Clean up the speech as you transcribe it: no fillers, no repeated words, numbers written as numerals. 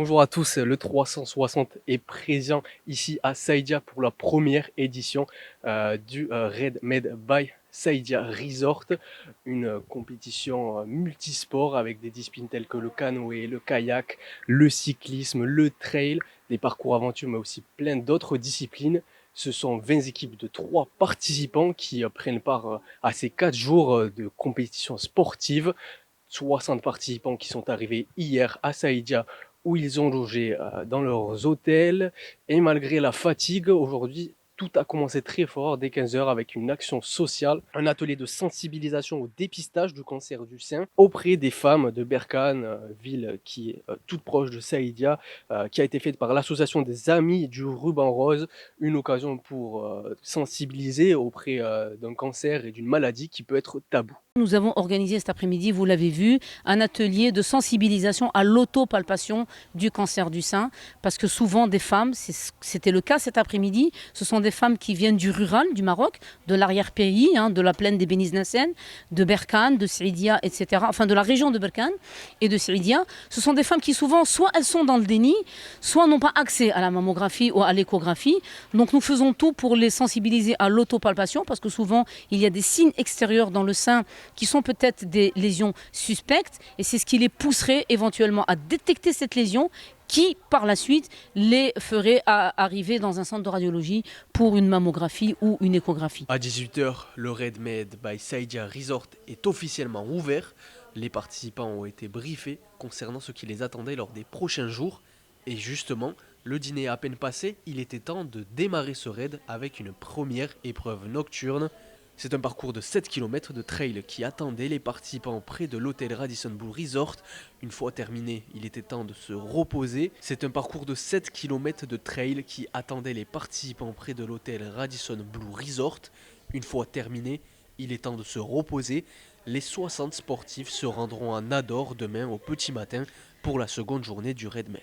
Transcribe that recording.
Bonjour à tous, le 360 est présent ici à Saïdia pour la première édition du Red Med by Saïdia Resort, une compétition multisport avec des disciplines telles que le canoë, le kayak, le cyclisme, le trail, des parcours aventure, mais aussi plein d'autres disciplines. Ce sont 20 équipes de 3 participants qui prennent part à ces 4 jours de compétition sportive. 60 participants qui sont arrivés hier à Saïdia où ils ont logé dans leurs hôtels. Et malgré la fatigue, aujourd'hui, tout a commencé très fort dès 15 heures avec une action sociale, un atelier de sensibilisation au dépistage du cancer du sein auprès des femmes de Berkane, ville qui est toute proche de Saïdia, qui a été faite par l'association des Amis du Ruban Rose, une occasion pour sensibiliser auprès d'un cancer et d'une maladie qui peut être tabou. Nous avons organisé cet après-midi, vous l'avez vu, un atelier de sensibilisation à l'autopalpation du cancer du sein. Parce que souvent des femmes, c'était le cas cet après-midi, ce sont des femmes qui viennent du rural du Maroc, de l'arrière-pays, de la plaine des Béniznacènes, de Berkane, de Saïdia, etc. Enfin de la région de Berkane et de Saïdia. Ce sont des femmes qui souvent, soit elles sont dans le déni, soit n'ont pas accès à la mammographie ou à l'échographie. Donc nous faisons tout pour les sensibiliser à l'autopalpation parce que souvent il y a des signes extérieurs dans le sein qui sont peut-être des lésions suspectes et c'est ce qui les pousserait éventuellement à détecter cette lésion qui, par la suite, les ferait arriver dans un centre de radiologie pour une mammographie ou une échographie. À 18 h, le Red Med by Saïdia Resort est officiellement ouvert. Les participants ont été briefés concernant ce qui les attendait lors des prochains jours. Et justement, le dîner à peine passé, il était temps de démarrer ce raid avec une première épreuve nocturne. C'est un parcours de 7 km de trail qui attendait les participants près de l'hôtel Radisson Blu Resort. Une fois terminé, il était temps de se reposer. C'est un parcours de 7 km de trail qui attendait les participants près de l'hôtel Radisson Blu Resort. Une fois terminé, il est temps de se reposer. Les 60 sportifs se rendront à Nador demain au petit matin pour la seconde journée du Red Med.